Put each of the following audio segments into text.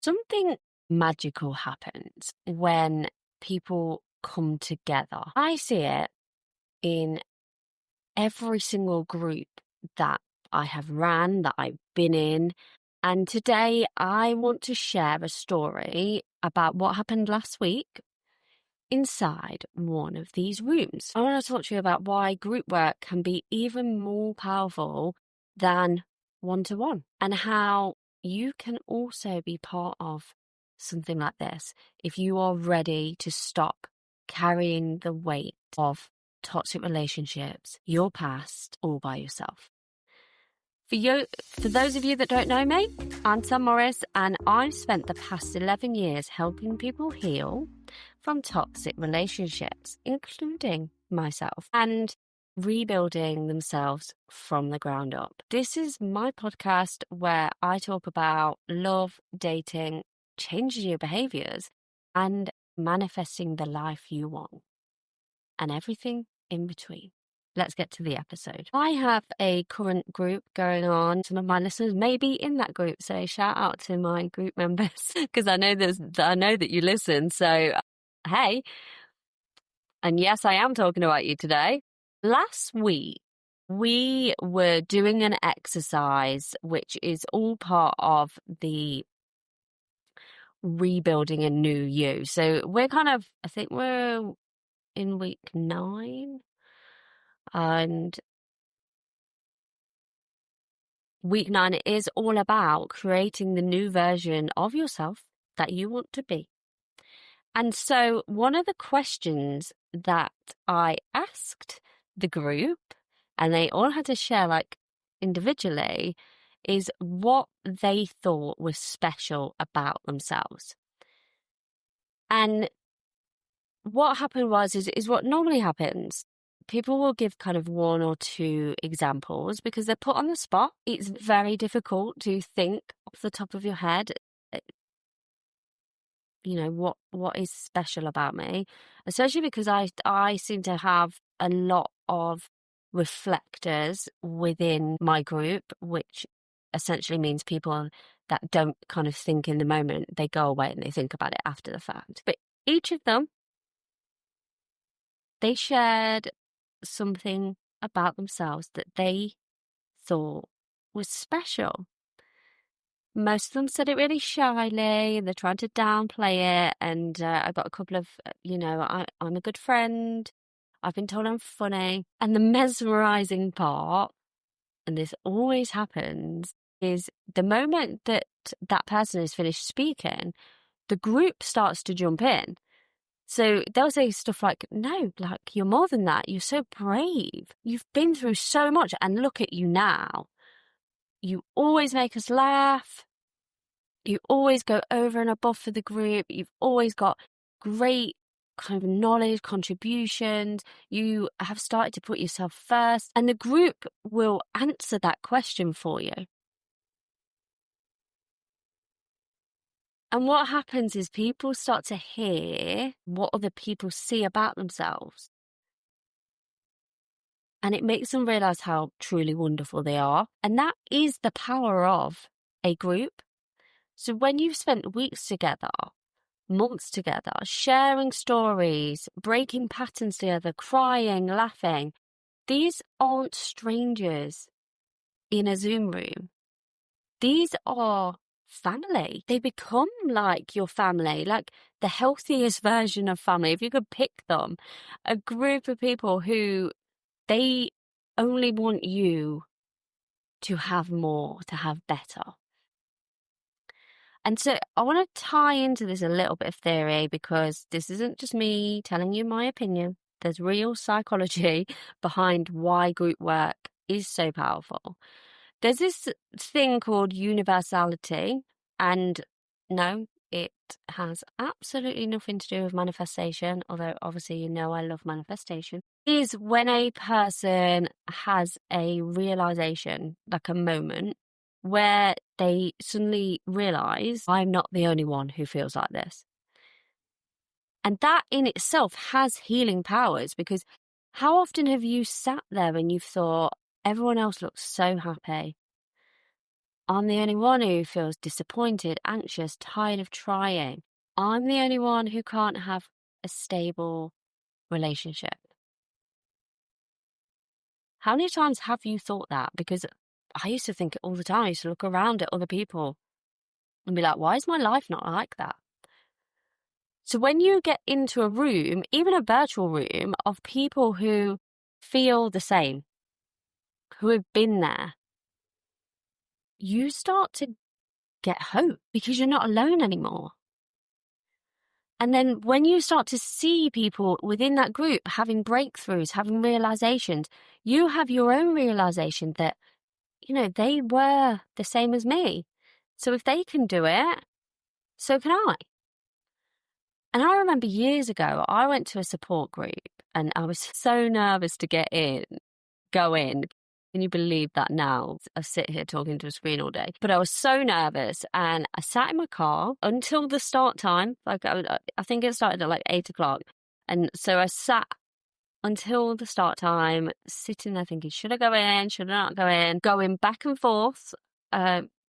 Something magical happens when people come together. I see it in every single group that I have ran, that I've been in. And today I want to share a story about what happened last week inside one of these rooms. I want to talk to you about why group work can be even more powerful than one-to-one, and how you can also be part of something like this if you are ready to stop carrying the weight of toxic relationships, your past, all by yourself. For those of you that don't know me, I'm SMr&x, and I've spent the past 11 years helping people heal from toxic relationships, including myself, and rebuilding themselves from the ground up. This is my podcast where I talk about love, dating, changing your behaviors, and manifesting the life you want, and everything in between. Let's get to the episode. I have a current group going on. Some of my listeners may be in that group, so shout out to my group members because I know that you listen. So, hey, and yes, I am talking about you today. Last week, we were doing an exercise, which is all part of the rebuilding a new you. So I think we're in week 9. And week 9 is all about creating the new version of yourself that you want to be. And so one of the questions that I asked the group, and they all had to share individually, is what they thought was special about themselves. And what happened is what normally happens. People will give kind of 1 or 2 examples because they're put on the spot. It's very difficult to think off the top of your head, what is special about me, especially because I seem to have a lot of reflectors within my group, which essentially means people that don't kind of think in the moment. They go away and they think about it after the fact. But each of them, they shared something about themselves that they thought was special. Most of them said it really shyly, and they're trying to downplay it. And I got a couple of, I'm a good friend. I've been told I'm funny. And the mesmerizing part, and this always happens, is the moment that that person is finished speaking, the group starts to jump in. So they'll say stuff like, no, you're more than that. You're so brave. You've been through so much, and look at you now. You always make us laugh. You always go over and above for the group. You've always got great kind of knowledge, contributions. You have started to put yourself first, and the group will answer that question for you. And what happens is people start to hear what other people see about themselves. And it makes them realize how truly wonderful they are. And that is the power of a group. So when you've spent weeks together, months together, sharing stories, breaking patterns together, crying, laughing, these aren't strangers in a Zoom room. These are family. They become like your family, like the healthiest version of family. If you could pick them, a group of people who they only want you to have more, to have better. And so I want to tie into this a little bit of theory, because this isn't just me telling you my opinion. There's real psychology behind why group work is so powerful. There's this thing called universality, and no, it has absolutely nothing to do with manifestation, although obviously I love manifestation, is when a person has a realization, like a moment, where they suddenly realize, I'm not the only one who feels like this. And that in itself has healing powers, because how often have you sat there and you've thought, everyone else looks so happy? I'm the only one who feels disappointed, anxious, tired of trying. I'm the only one who can't have a stable relationship. How many times have you thought that? Because I used to think it all the time. I used to look around at other people and be like, why is my life not like that? So when you get into a room, even a virtual room, of people who feel the same, who have been there, you start to get hope because you're not alone anymore. And then when you start to see people within that group having breakthroughs, having realizations, you have your own realization that, they were the same as me. So if they can do it, so can I. And I remember years ago, I went to a support group and I was so nervous to go in. Can you believe that now? I sit here talking to a screen all day. But I was so nervous and I sat in my car until the start time. Like I think it started at like 8 o'clock. And so I sat until the start time, sitting there thinking, should I go in? Should I not go in? Going back and forth,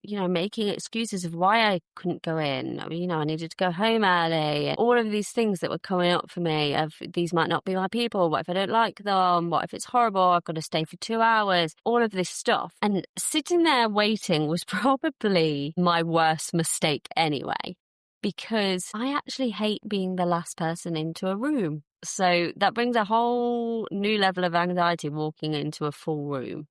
making excuses of why I couldn't go in. I needed to go home early. All of these things that were coming up for me of these might not be my people. What if I don't like them? What if it's horrible? I've got to stay for 2 hours. All of this stuff. And sitting there waiting was probably my worst mistake anyway, because I actually hate being the last person into a room. So that brings a whole new level of anxiety walking into a full room.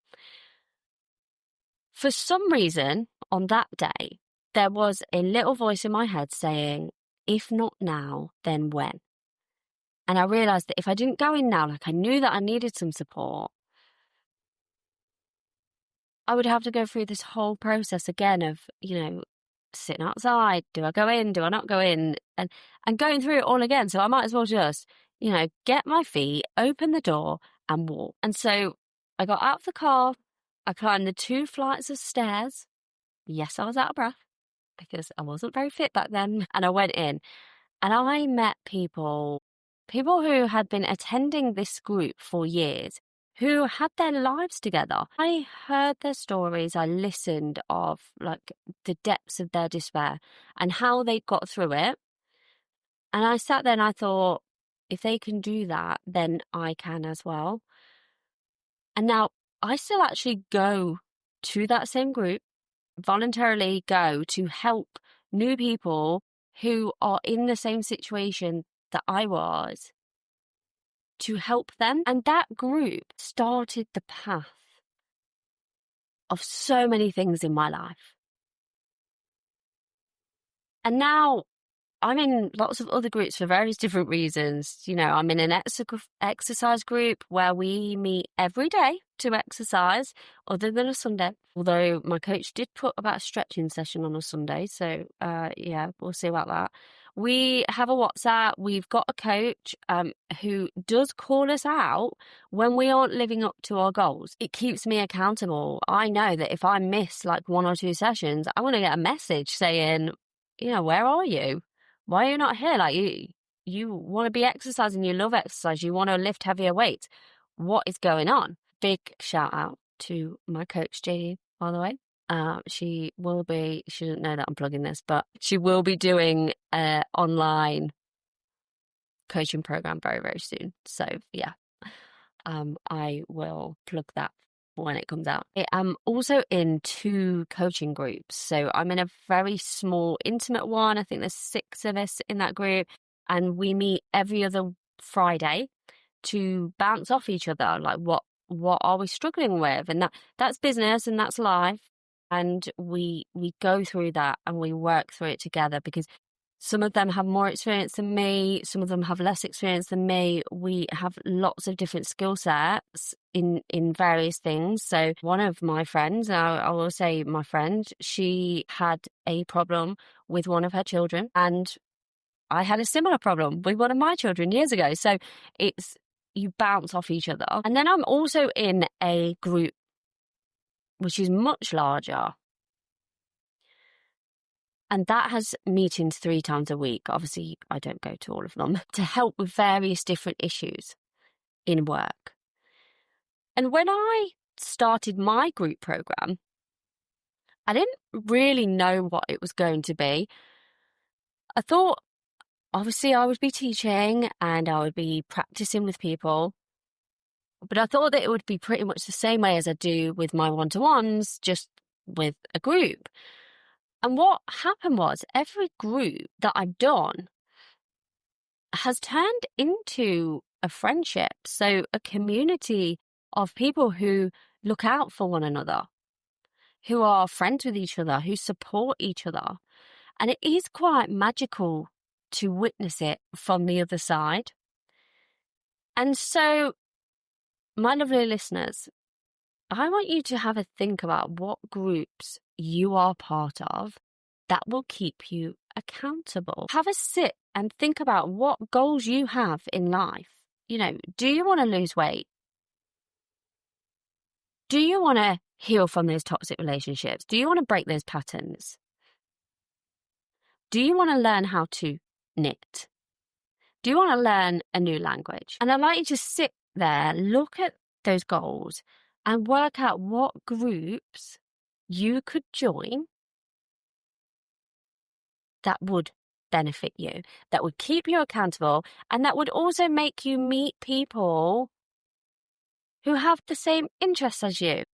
For some reason, on that day, there was a little voice in my head saying, if not now, then when? And I realized that if I didn't go in now, like I knew that I needed some support, I would have to go through this whole process again of, sitting outside. Do I go in? Do I not go in? And going through it all again. So I might as well just, get my feet, open the door and walk. And so I got out of the car. I climbed the 2 flights of stairs. Yes, I was out of breath because I wasn't very fit back then. And I went in and I met people who had been attending this group for years, who had their lives together. I heard their stories. I listened of like the depths of their despair and how they got through it. And I sat there and I thought, if they can do that, then I can as well. And now I still actually go to that same group, voluntarily go to help new people who are in the same situation that I was, to help them. And that group started the path of so many things in my life. And now I'm in lots of other groups for various different reasons. I'm in an exercise group where we meet every day to exercise, other than a Sunday. Although my coach did put about a stretching session on a Sunday. So, we'll see about that. We have a WhatsApp. We've got a coach who does call us out when we aren't living up to our goals. It keeps me accountable. I know that if I miss like 1 or 2 sessions, I want to get a message saying, where are you? Why are you not here? Like you want to be exercising, you love exercise, you want to lift heavier weights. What is going on? Big shout out to my coach, JD, by the way. She doesn't know that I'm plugging this, but she will be doing an online coaching program very, very soon. So yeah, I will plug that when it comes out. I'm also in 2 coaching groups. So I'm in a very small, intimate one. I think there's 6 of us in that group. And we meet every other Friday to bounce off each other. Like, what are we struggling with? And that's business and that's life. And we go through that and we work through it together, because some of them have more experience than me. Some of them have less experience than me. We have lots of different skill sets in various things. So one of my friends, I will say my friend, she had a problem with one of her children, and I had a similar problem with one of my children years ago. So you bounce off each other. And then I'm also in a group which is much larger. And that has meetings 3 times a week. Obviously, I don't go to all of them, to help with various different issues in work. And when I started my group program, I didn't really know what it was going to be. I thought, obviously, I would be teaching and I would be practicing with people, but I thought that it would be pretty much the same way as I do with my one-to-ones, just with a group. And what happened was every group that I've done has turned into a friendship. So a community of people who look out for one another, who are friends with each other, who support each other. And it is quite magical to witness it from the other side. And so, my lovely listeners, I want you to have a think about what groups you are part of that will keep you accountable. Have a sit and think about what goals you have in life. You know, do you want to lose weight? Do you want to heal from those toxic relationships? Do you want to break those patterns? Do you want to learn how to knit? Do you want to learn a new language? And I'd like you to sit there, look at those goals and work out what groups you could join that would benefit you, that would keep you accountable, and that would also make you meet people who have the same interests as you.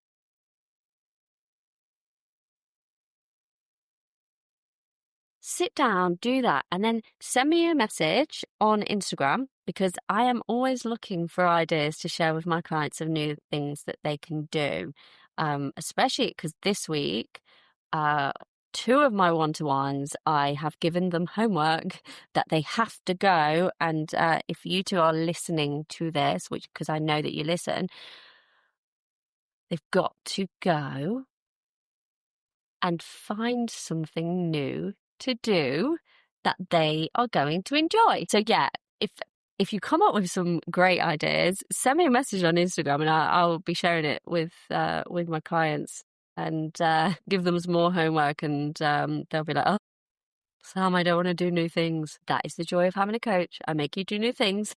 Sit down, do that, and then send me a message on Instagram, because I am always looking for ideas to share with my clients of new things that they can do, especially because this week, 2 of my one-to-ones, I have given them homework that they have to go. And if you two are listening to this, which because I know that you listen, they've got to go and find something new to do that they are going to enjoy. So yeah, if you come up with some great ideas, send me a message on Instagram and I'll be sharing it with my clients and give them some more homework, and they'll be like, oh, Sam, I don't want to do new things. That is the joy of having a coach. I make you do new things.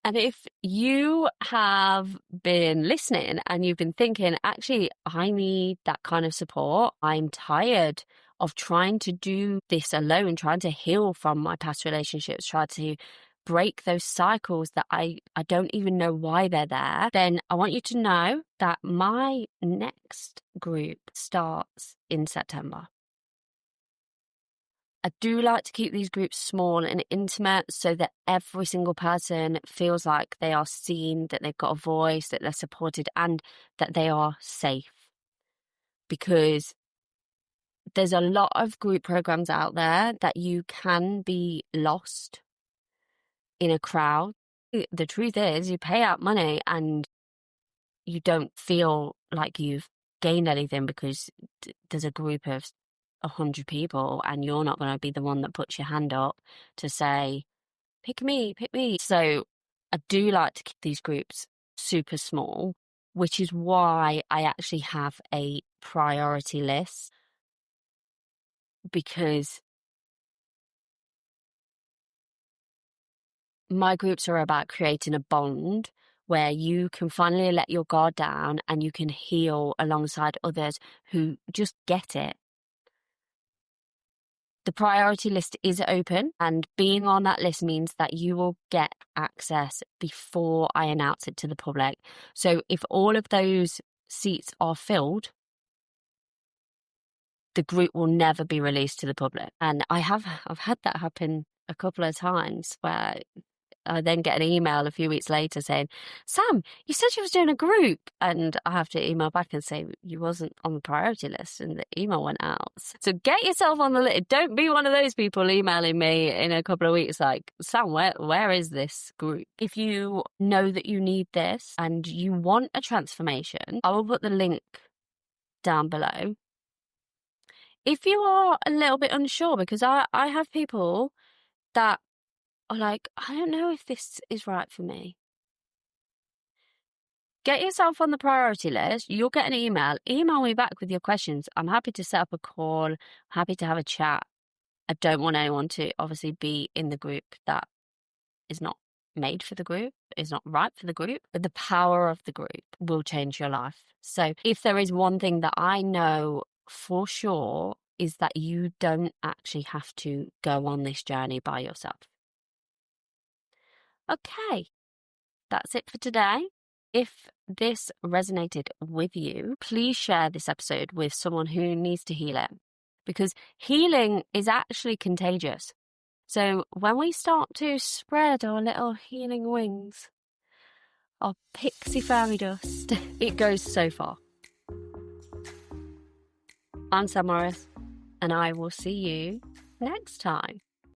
And if you have been listening and you've been thinking, actually, I need that kind of support. I'm tired of trying to do this alone, trying to heal from my past relationships, try to break those cycles that I don't even know why they're there, then I want you to know that my next group starts in September. I do like to keep these groups small and intimate so that every single person feels like they are seen, that they've got a voice, that they're supported, and that they are safe. Because there's a lot of group programs out there that you can be lost in a crowd. The truth is, you pay out money and you don't feel like you've gained anything because there's a group of 100 people and you're not going to be the one that puts your hand up to say, pick me. So I do like to keep these groups super small, which is why I actually have a priority list, because my groups are about creating a bond where you can finally let your guard down and you can heal alongside others who just get it. The priority list is open, and being on that list means that you will get access before I announce it to the public. So if all of those seats are filled, the group will never be released to the public. And I've had that happen a couple of times where I then get an email a few weeks later saying, Sam, you said you was doing a group. And I have to email back and say, you wasn't on the priority list, and the email went out. So get yourself on the list. Don't be one of those people emailing me in a couple of weeks like, Sam, where is this group? If you know that you need this and you want a transformation, I will put the link down below. If you are a little bit unsure, because I have people that are like, I don't know if this is right for me. Get yourself on the priority list. You'll get an email. Email me back with your questions. I'm happy to set up a call. Happy to have a chat. I don't want anyone to obviously be in the group that is not made for the group, is not right for the group, but the power of the group will change your life. So if there is one thing that I know for sure, is that you don't actually have to go on this journey by yourself. Okay, that's it for today. If this resonated with you, please share this episode with someone who needs to heal it, because healing is actually contagious. So when we start to spread our little healing wings, our pixie fairy dust, it goes so far. I'm SMr&x, and I will see you next time.